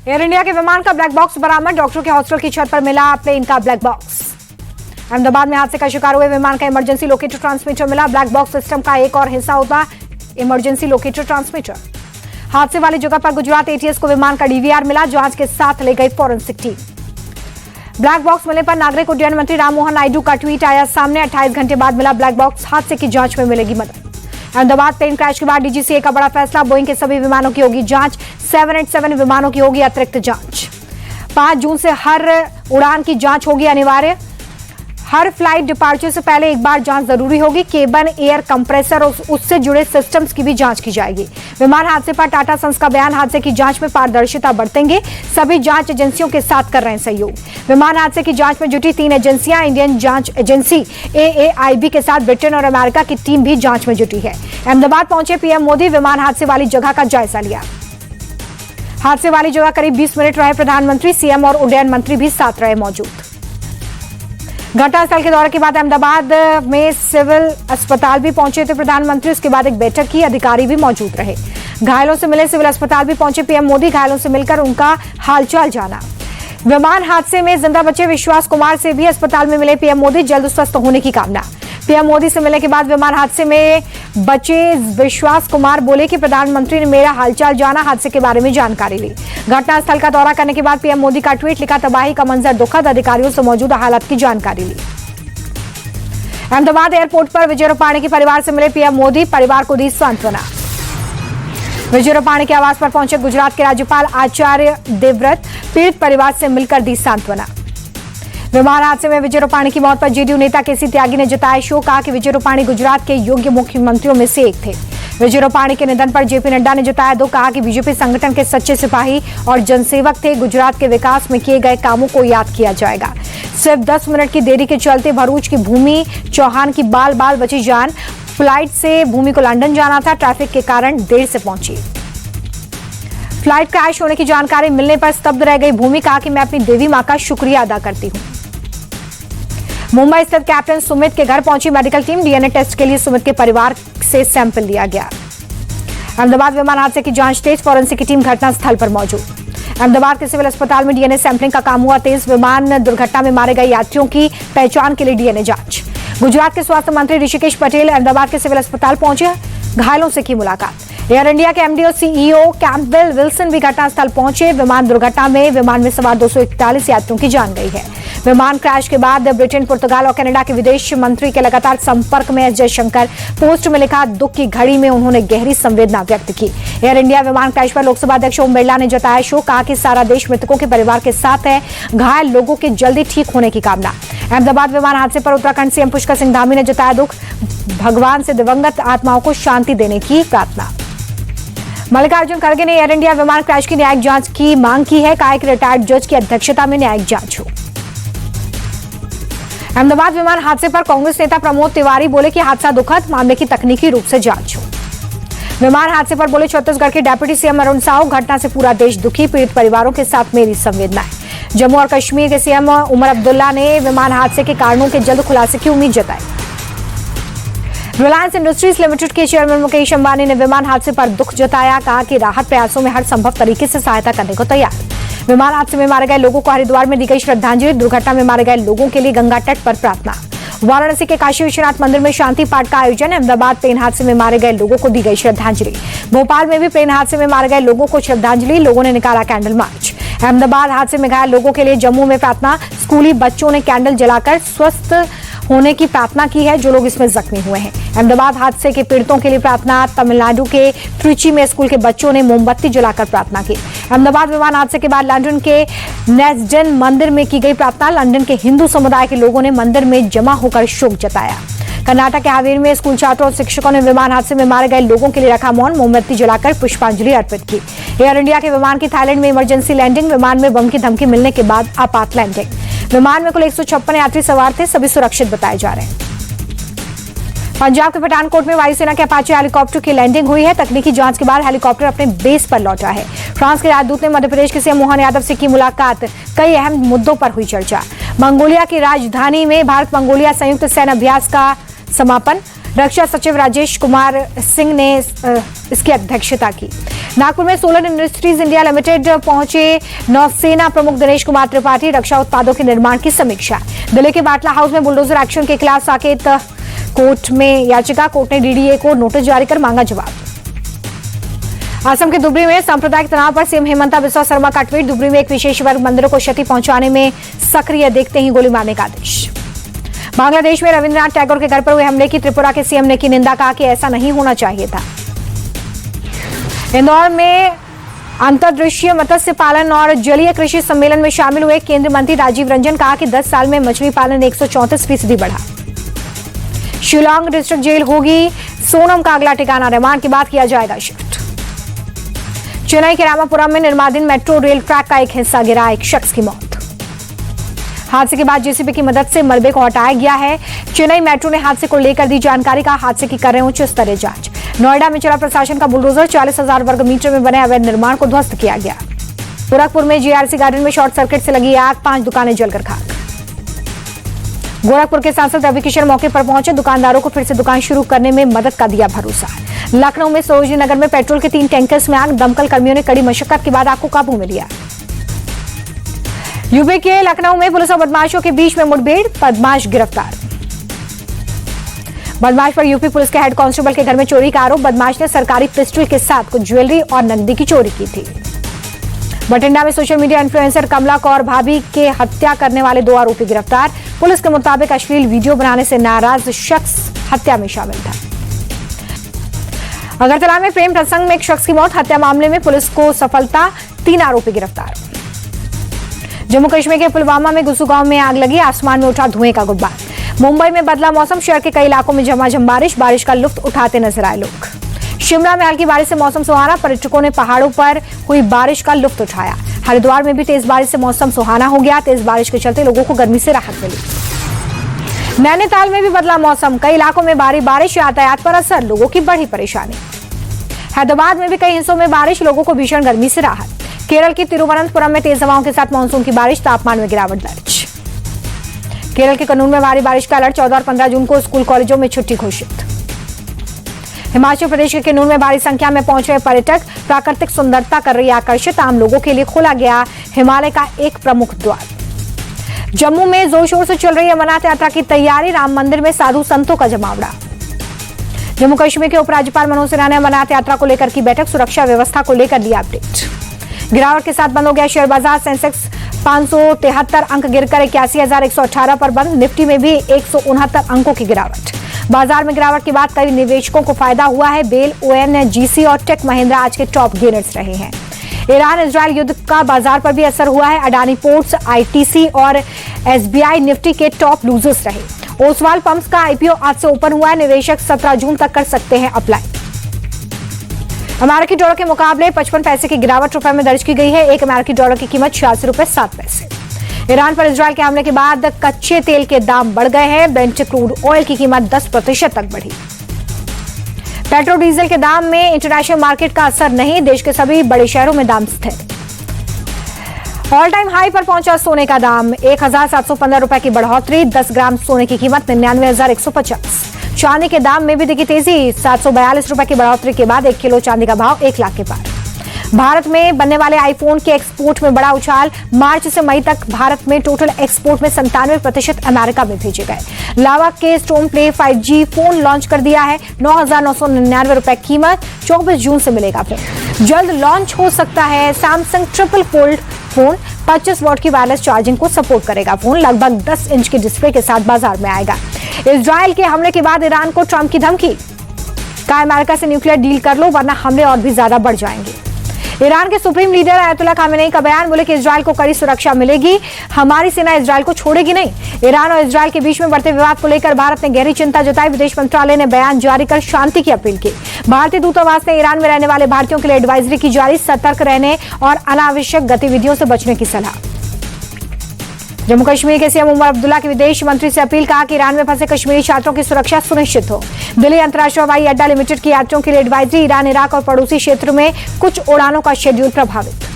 Air India के विमान का ब्लैक बॉक्स बरामद। डॉक्टरों के हॉस्टल की छत पर मिला प्लेन का ब्लैक बॉक्स। अहमदाबाद में हादसे का शिकार हुए विमान का इमरजेंसी लोकेटर ट्रांसमीटर मिला। ब्लैक बॉक्स सिस्टम का एक और हिस्सा होता इमरजेंसी लोकेटर ट्रांसमीटर। हादसे वाली जगह पर गुजरात एटीएस को विमान का डीवीआर मिला। जांच के साथ ले गई फॉरेंसिक टीम। ब्लैक बॉक्स मिलने पर नागरिक उड्डयन मंत्री राममोहन नायडू का ट्वीट आया सामने। 28 घंटे बाद मिला ब्लैक बॉक्स। हादसे की जांच में मिलेगी मदद। अहमदाबाद प्लेन क्रैश के बाद डीजीसीए का बड़ा फैसला। बोइंग के सभी विमानों की होगी जांच। 787 विमानों की होगी अतिरिक्त जांच। 5 जून से हर उड़ान की जांच होगी अनिवार्य। हर फ्लाइट डिपार्चर से पहले एक बार जांच जरूरी होगी। केबन, एयर कंप्रेसर और उससे जुड़े सिस्टम्स की भी जांच की जाएगी। विमान हादसे पर टाटा सन्स का बयान। हादसे की जांच में पारदर्शिता बरतेंगे। सभी जांच एजेंसियों के साथ कर रहे हैं सहयोग। विमान हादसे की जांच में जुटी 3 एजेंसियां। इंडियन जांच एजेंसी AAIB के साथ ब्रिटेन और अमेरिका की टीम भी जांच में जुटी है। अहमदाबाद पहुंचे पीएम मोदी। विमान हादसे वाली जगह का जायजा लिया। हादसे वाली जगह करीब 20 मिनट रहे प्रधानमंत्री। सीएम और उड्डयन मंत्री भी साथ रहे मौजूद। घटनास्थल के दौरे के बाद अहमदाबाद में सिविल अस्पताल भी पहुंचे थे प्रधानमंत्री। उसके बाद एक बैठक की। अधिकारी भी मौजूद रहे। घायलों से मिले सिविल अस्पताल भी पहुंचे पीएम मोदी। घायलों से मिलकर उनका हालचाल जाना। विमान हादसे में जिंदा बचे विश्वास कुमार से भी अस्पताल में मिले पीएम मोदी। जल्द स्वस्थ होने की कामना। पीएम मोदी से मिलने के बाद विमान हादसे में बचे विश्वास कुमार बोले कि प्रधानमंत्री ने मेरा हालचाल जाना, हादसे के बारे में जानकारी ली। घटनास्थल का दौरा करने के बाद पीएम मोदी का ट्वीट लिखा। तबाही का मंजर दुखद। अधिकारियों से मौजूदा हालात की जानकारी ली। अहमदाबाद एयरपोर्ट पर विजय रूपाणी के परिवार से मिले पीएम मोदी। परिवार को दी सांत्वना। विजय रूपाणी के आवास पर पहुंचे गुजरात के राज्यपाल आचार्य देवव्रत। पीड़ित परिवार से मिलकर दी सांत्वना। विमान हादसे में विजय रूपाणी की मौत पर जेडीयू नेता केसी त्यागी ने जताया शोक। कहा कि विजय रूपाणी गुजरात के योग्य मुख्यमंत्रियों में से एक थे। विजय रूपाणी के निधन पर जेपी नड्डा ने जताया दुख। कहा कि बीजेपी संगठन के सच्चे सिपाही और जनसेवक थे। गुजरात के विकास में किए गए कामों को याद किया जाएगा। सिर्फ 10 मिनट की देरी के चलते भरूच की भूमि चौहान की बाल बाल बची जान। फ्लाइट से भूमि को लंदन जाना था। ट्रैफिक के कारण देर से पहुंची। फ्लाइट क्रैश होने की जानकारी मिलने पर स्तब्ध रह गई भूमि। कहा कि मैं अपनी देवी मां का शुक्रिया अदा करती हूं। मुंबई स्थित कैप्टन सुमित के घर पहुंची मेडिकल टीम। डीएनए टेस्ट के लिए सुमित के परिवार से सैंपल लिया गया। अहमदाबाद विमान हादसे की जांच तेज। फॉरेंसिक की टीम घटनास्थल पर मौजूद। अहमदाबाद के सिविल अस्पताल में डीएनए सैंपलिंग का काम हुआ तेज। विमान दुर्घटना में मारे गए यात्रियों की पहचान के लिए डीएनए जांच। गुजरात के स्वास्थ्य मंत्री ऋषिकेश पटेल अहमदाबाद के सिविल अस्पताल पहुंचे। घायलों से की मुलाकात। एयर इंडिया के एमडी और सीईओ कैंपबेल विल्सन भी घटनास्थल पहुंचे। विमान दुर्घटना में विमान में सवार 241 यात्रियों की जान गई है। विमान क्रैश के बाद ब्रिटेन, पुर्तगाल और कनाडा के विदेश मंत्री के लगातार संपर्क में एस जयशंकर। पोस्ट में लिखा दुख की घड़ी में उन्होंने गहरी संवेदना व्यक्त की। एयर इंडिया विमान क्रैश पर लोकसभा अध्यक्ष ओम बिरला ने जताया शोक। कहा कि सारा देश मृतकों के परिवार के साथ है। घायल लोगों के जल्दी ठीक होने की कामना। अहमदाबाद विमान हादसे पर उत्तराखंड सीएम पुष्कर सिंह धामी ने जताया दुख। भगवान से दिवंगत आत्माओं को शांति देने की प्रार्थना। मल्लिकार्जुन खड़गे ने एयर इंडिया विमान क्रैश की न्यायिक जांच की मांग की है। कहा कि रिटायर्ड जज की अध्यक्षता में न्यायिक जांच हो। अहमदाबाद विमान हादसे पर कांग्रेस नेता प्रमोद तिवारी बोले कि हादसा दुखद, मामले की तकनीकी रूप से जांच हो। विमान हादसे पर बोले छत्तीसगढ़ के डिप्टी सीएम अरुण साहू। घटना से पूरा देश दुखी। पीड़ित परिवारों के साथ मेरी संवेदनाएं। जम्मू और कश्मीर के सीएम उमर अब्दुल्ला ने विमान हादसे के कारणों के जल्द खुलासे की उम्मीद जताई। रिलायंस इंडस्ट्रीज लिमिटेड के चेयरमैन मुकेश अंबानी ने विमान हादसे पर दुख जताया। कहा कि राहत प्रयासों में हर संभव तरीके से सहायता करने को तैयार। विमान हादसे में मारे गए लोगों को हरिद्वार में दी गई श्रद्धांजलि। दुर्घटना में मारे गए लोगों के लिए गंगा तट पर प्रार्थना। वाराणसी के काशी विश्वनाथ मंदिर में शांति पाठ का आयोजन। अहमदाबाद प्लेन हादसे में मारे गए लोगों को दी गई श्रद्धांजलि। भोपाल में भी प्लेन हादसे में मारे गए लोगों को श्रद्धांजलि। लोगों ने निकाला कैंडल मार्च। अहमदाबाद हादसे में घायल लोगों के लिए जम्मू में प्रार्थना। स्कूली बच्चों ने कैंडल जलाकर स्वस्थ होने की प्रार्थना की है जो लोग इसमें जख्मी हुए हैं। अहमदाबाद हादसे के पीड़ितों के लिए प्रार्थना। तमिलनाडु के त्रिची में स्कूल के बच्चों ने मोमबत्ती जलाकर प्रार्थना की। अहमदाबाद विमान हादसे के बाद लंदन के नेस्डेन मंदिर में की गई प्रार्थना। लंदन के हिंदू समुदाय के लोगों ने मंदिर में जमा होकर शोक जताया। कर्नाटक के हावेरी में स्कूल छात्रों और शिक्षकों ने विमान हादसे में मारे गए लोगों के लिए रखा मौन। मोमबत्ती जलाकर पुष्पांजलि अर्पित की। एयर इंडिया के विमान की थाईलैंड में इमरजेंसी लैंडिंग। विमान में बम की धमकी मिलने के बाद आपात लैंडिंग। विमान में कुल 156 यात्री सवार थे। सभी सुरक्षित बताए जा रहे हैं। पंजाब के पठानकोट में वायुसेना के अपाचे हेलीकॉप्टर की लैंडिंग हुई है। तकनीकी जांच के बाद हेलीकॉप्टर अपने बेस पर लौटा है। फ्रांस के राजदूत ने मध्य प्रदेश के सीएम मोहन यादव से की मुलाकात। कई अहम मुद्दों पर हुई चर्चा। मंगोलिया की राजधानी में भारत मंगोलिया संयुक्त सैन्य अभ्यास का समापन। रक्षा सचिव राजेश कुमार सिंह ने इसकी अध्यक्षता की। नागपुर में सोलर इंडस्ट्रीज इंडिया लिमिटेड पहुंचे नौसेना प्रमुख दिनेश कुमार त्रिपाठी, रक्षा उत्पादों के निर्माण की समीक्षा। दिल्ली के बाटला हाउस में बुलडोजर एक्शन के खिलाफ साकेत कोर्ट में याचिका, कोर्ट ने डीडीए को नोटिस जारी कर मांगा जवाब। असम के धुबरी में सांप्रदायिक तनाव पर सीएम हेमंता बिस्वा शर्मा का ट्वीट, धुबरी में एक विशेष वर्ग मंदिरों को क्षति पहुंचाने में सक्रिय, देखते ही गोली मारने का आदेश। बांग्लादेश में रविंद्रनाथ टैगोर के घर पर हुए हमले की त्रिपुरा के सीएम ने की निंदा, कहा कि ऐसा नहीं होना चाहिए था। इंदौर में अंतर्देशीय मत्स्य पालन और जलीय कृषि सम्मेलन में शामिल हुए केंद्रीय मंत्री राजीव रंजन, कहा कि 10 साल में मछली पालन 134% बढ़ा। शिलांग डिस्ट्रिक्ट जेल होगी सोनम का अगला ठिकाना, रिमांड के बाद किया जाएगा शिफ्ट। चेन्नई के रामापुरम में निर्माणाधीन मेट्रो रेल ट्रैक का एक हिस्सा गिरा, एक शख्स की मौत। हादसे के बाद जेसीबी की मदद से मलबे को हटाया गया है। चेन्नई मेट्रो ने हादसे को लेकर दी जानकारी, का हादसे की कर रहे उच्च स्तरीय जांच। नोएडा में चला प्रशासन का बुलडोजर, 40,000 वर्ग मीटर में बने अवैध निर्माण को ध्वस्त किया गया। गोरखपुर में जीआरसी गार्डन में शॉर्ट सर्किट से लगी आग, 5 दुकानें जलकर खाक। गोरखपुर के सांसद रवि किशन मौके पर पहुंचे, दुकानदारों को फिर से दुकान शुरू करने में मदद का दिया भरोसा। लखनऊ में सरोजनी नगर में पेट्रोल के 3 टैंकर्स में आग, दमकल कर्मियों ने कड़ी मशक्कत के बाद आग को काबू में लिया। यूपी के लखनऊ में पुलिस और बदमाशों के बीच में मुठभेड़, बदमाश गिरफ्तार। बदमाश पर यूपी पुलिस के हेड कांस्टेबल के घर में चोरी का आरोप, बदमाश ने सरकारी पिस्टल के साथ कुछ ज्वेलरी और नकदी की चोरी की थी। बठिंडा में सोशल मीडिया इन्फ्लुएंसर कमला कौर भाभी के हत्या करने वाले 2 आरोपी गिरफ्तार, पुलिस के मुताबिक अश्लील वीडियो बनाने से नाराज शख्स हत्या में शामिल था। अगरतला में प्रेम प्रसंग में एक शख्स की मौत, हत्या मामले में पुलिस को सफलता, 3 आरोपी गिरफ्तार। जम्मू कश्मीर के पुलवामा में गुस्सू गांव में आग लगी, आसमान में उठा धुएं का गुब्बार। मुंबई में बदला मौसम, शहर के कई इलाकों में झमाझम बारिश का लुत्फ उठाते नजर आए लोग। शिमला में हल्की बारिश से मौसम सुहाना, पर्यटकों ने पहाड़ों पर हुई बारिश का लुत्फ उठाया। हरिद्वार में भी तेज बारिश से मौसम सुहाना हो गया, तेज बारिश के चलते लोगों को गर्मी से राहत मिली। नैनीताल में भी बदला मौसम, कई इलाकों में भारी बारिश, यातायात पर असर, लोगों की बढ़ी परेशानी। हैदराबाद में भी कई हिस्सों में बारिश, लोगों को भीषण गर्मी से राहत। केरल के तिरुवनंतपुरम में तेज हवाओं के साथ मानसून की बारिश, तापमान में गिरावट दर्ज। केरल के कन्नूर में भारी बारिश का अलर्ट, 14 और 15 जून को स्कूल कॉलेजों में छुट्टी घोषित। हिमाचल प्रदेश के किन्नूर में भारी संख्या में पहुंच रहे पर्यटक, प्राकृतिक सुंदरता कर रही आकर्षित, आम लोगों के लिए खोला गया हिमालय का एक प्रमुख द्वार। जम्मू में जोर शोर से चल रही अमरनाथ यात्रा की तैयारी, राम मंदिर में साधु संतों का जमावड़ा। जम्मू कश्मीर के उपराज्यपाल मनोज सिन्हा ने अमरनाथ यात्रा को लेकर की बैठक, सुरक्षा व्यवस्था को लेकर दिया अपडेट। गिरावट के साथ बंद हो गया शेयर बाजार, सेंसेक्स 573 अंक गिरकर 81,118 पर बंद, निफ्टी में भी 169 अंकों की गिरावट। बाजार में गिरावट के बाद कई निवेशकों को फायदा हुआ है, बेल, ओएनजीसी और टेक महिंद्रा आज के टॉप गेनर्स रहे हैं। ईरान इजरायल युद्ध का बाजार पर भी असर हुआ है, अडानी पोर्ट्स, आईटीसी और एसबीआई निफ्टी के टॉप लूजर्स रहे। ओसवाल पंप्स का आईपीओ आज से ओपन हुआ है, निवेशक 17 जून तक कर सकते हैं अप्लाई। अमेरिकी डॉलर के मुकाबले 55 पैसे की गिरावट रुपए में दर्ज की गई है, 1 अमेरिकी डॉलर की कीमत 86.07 रुपए। ईरान पर इजरायल के हमले के बाद कच्चे तेल के दाम बढ़ गए हैं, ब्रेंट क्रूड ऑयल की कीमत 10% तक बढ़ी। पेट्रोल डीजल के दाम में इंटरनेशनल मार्केट का असर नहीं, देश के सभी बड़े शहरों में दाम स्थिर। ऑल टाइम हाई पर पहुंचा सोने का दाम, 1,715 रुपए की बढ़ोतरी, 10 ग्राम सोने की कीमत 99,150। चांदी के दाम में भी दिखी तेजी, 742 रुपए की बढ़ोतरी के बाद 1 किलो चांदी का भाव 1 लाख के पार। भारत में बनने वाले आईफोन के एक्सपोर्ट में बड़ा उछाल, मार्च से मई तक भारत में टोटल एक्सपोर्ट में 97% अमेरिका में भेजे गए। लावा के stone play 5G phone launch कर दिया है, 9,999 रुपए कीमत, 24 जून से मिलेगा फोन। जल्द लॉन्च हो सकता है Samsung triple fold phone, 25 what की वायरलेस चार्जिंग को सपोर्ट करेगा फोन, लगभग 10 इंच की डिस्प्ले के साथ बाजार में आएगा। इजरायल के हमले के बाद ईरान को ट्रंप की धमकी, कहा अमेरिका से न्यूक्लियर डील कर लो वरना हमले और भी ज्यादा बढ़ जाएंगे। ईरान के सुप्रीम लीडर अयतुल्ला खामेनेई का बयान, बोले कि इजरायल को कड़ी सुरक्षा मिलेगी, हमारी सेना इजरायल को छोड़ेगी नहीं। ईरान और इजरायल के बीच में बढ़ते विवाद को लेकर भारत ने गहरी चिंता जताई, विदेश मंत्रालय ने बयान जारी कर शांति की अपील की। भारतीय दूतावास ने ईरान में रहने वाले भारतीयों के लिए एडवाइजरी की जारी, सतर्क रहने और अनावश्यक गतिविधियों से बचने की सलाह। जम्मू कश्मीर के सीएम उमर अब्दुल्ला की विदेश मंत्री से अपील, कहा कि ईरान में फंसे कश्मीरी छात्रों की सुरक्षा सुनिश्चित हो। दिल्ली अंतर्राष्ट्रीय हवाई अड्डा लिमिटेड की यात्रियों के लिए एडवाइजरी, ईरान, इराक और पड़ोसी क्षेत्र में कुछ उड़ानों का शेड्यूल प्रभावित।